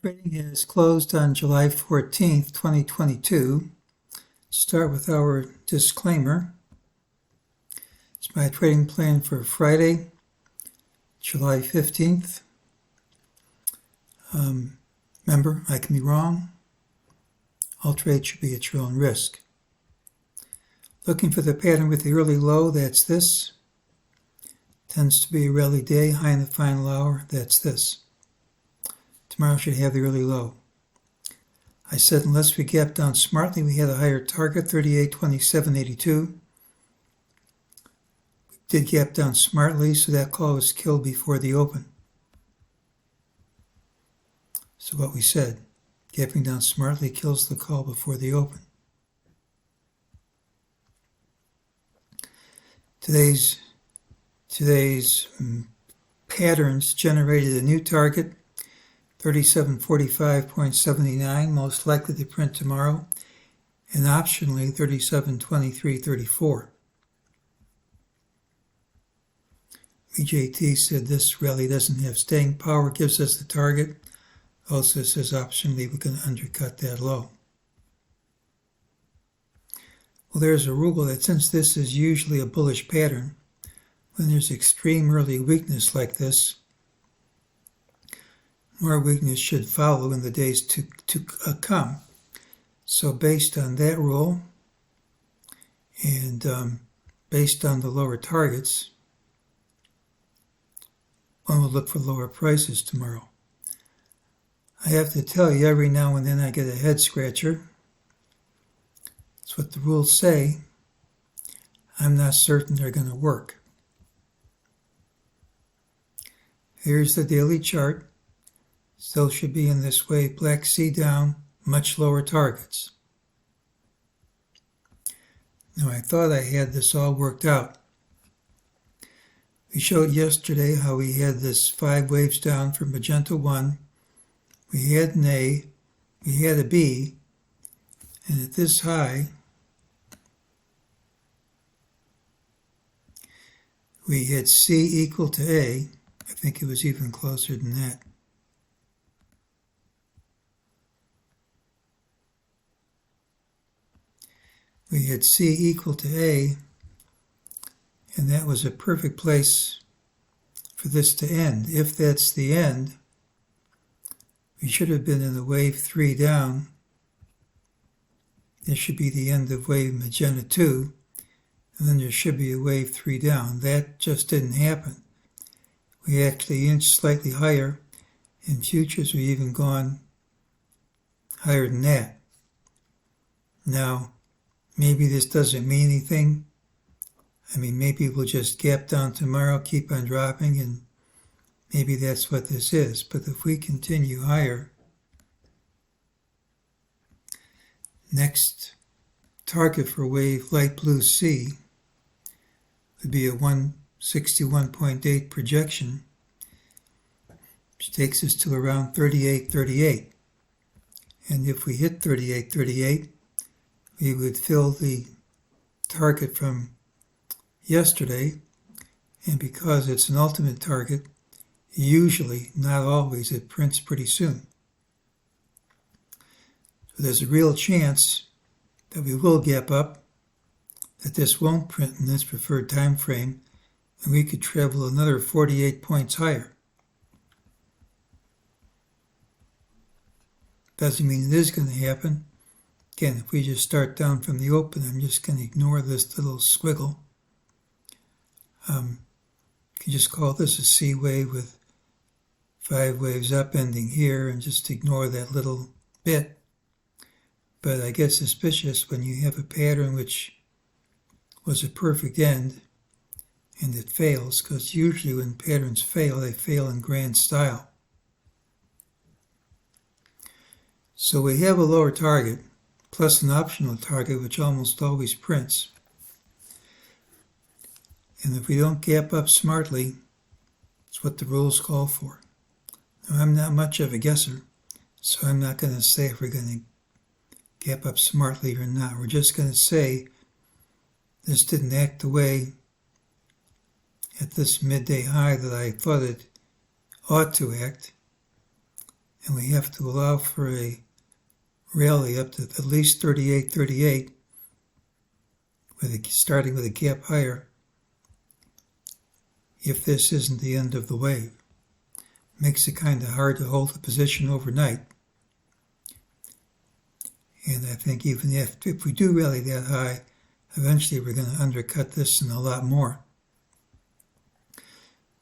Trading has closed on July 14th, 2022. Start with our disclaimer. It's my trading plan for Friday, July 15th. Remember, I can be wrong. All trades should be at your own risk. Looking for the pattern with the early low, that's this. Tends to be a rally day, high in the final hour, that's this. Tomorrow should have the early low. I said unless we gap down smartly, we had a higher target, 38.2782. We did gap down smartly, so that call was killed before the open. So what we said, gapping down smartly kills the call before the open. Today's patterns generated a new target, 3745.79, most likely to print tomorrow, and optionally 3723.34. MEJT said this rally doesn't have staying power, gives us the target. Also says optionally we're going to undercut that low. Well, there's a rule that since this is usually a bullish pattern, when there's extreme early weakness like this, more weakness should follow in the days to come. So based on that rule and based on the lower targets, one will look for lower prices tomorrow. I have to tell you, every now and then I get a head scratcher. That's what the rules say. I'm not certain they're going to work. Here's the daily chart. Still should be in this way, black C down, much lower targets. Now I thought I had this all worked out. We showed yesterday how we had this 5 waves down from magenta 1. We had an A, we had a B, and at this high, we had C equal to A. I think it was even closer than that. We had C equal to A, and that was a perfect place for this to end. If that's the end, we should have been in the wave 3 down. This should be the end of wave magenta 2, and then there should be a wave 3 down. That just didn't happen. We actually inched slightly higher. In futures, we even gone higher than that. Now, maybe this doesn't mean anything. I mean, maybe we'll just gap down tomorrow, keep on dropping, and maybe that's what this is. But if we continue higher, next target for wave light blue C would be a 161.8 projection, which takes us to around 38.38. And if we hit 38.38, we would fill the target from yesterday, and because it's an ultimate target, usually, not always, it prints pretty soon. So there's a real chance that we will gap up, that this won't print in this preferred time frame, and we could travel another 48 points higher. Doesn't mean it is going to happen. Again, if we just start down from the open, I'm just going to ignore this little squiggle. You can just call this a C wave with 5 waves up ending here and just ignore that little bit. But I get suspicious when you have a pattern which was a perfect end and it fails, because usually when patterns fail, they fail in grand style. So we have a lower target, plus an optional target, which almost always prints. And if we don't gap up smartly, it's what the rules call for. Now, I'm not much of a guesser, so I'm not going to say if we're going to gap up smartly or not. We're just going to say this didn't act the way at this midday high that I thought it ought to act, and we have to allow for a rally up to at least 38.38, starting with a gap higher, if this isn't the end of the wave. Makes it kind of hard to hold the position overnight. And I think even if we do rally that high, eventually we're going to undercut this and a lot more.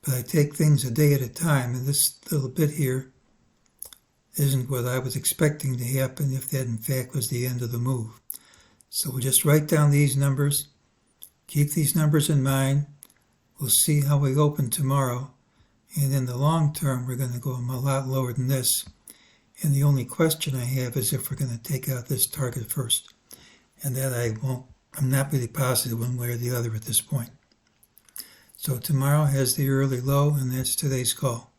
But I take things a day at a time, and this little bit here isn't what I was expecting to happen if that in fact was the end of the move. So we'll just write down these numbers, keep these numbers in mind. We'll see how we open tomorrow, and in the long term we're going to go a lot lower than this. And the only question I have is if we're going to take out this target first. And that I'm not really positive one way or the other at this point. So tomorrow has the early low, and that's today's call.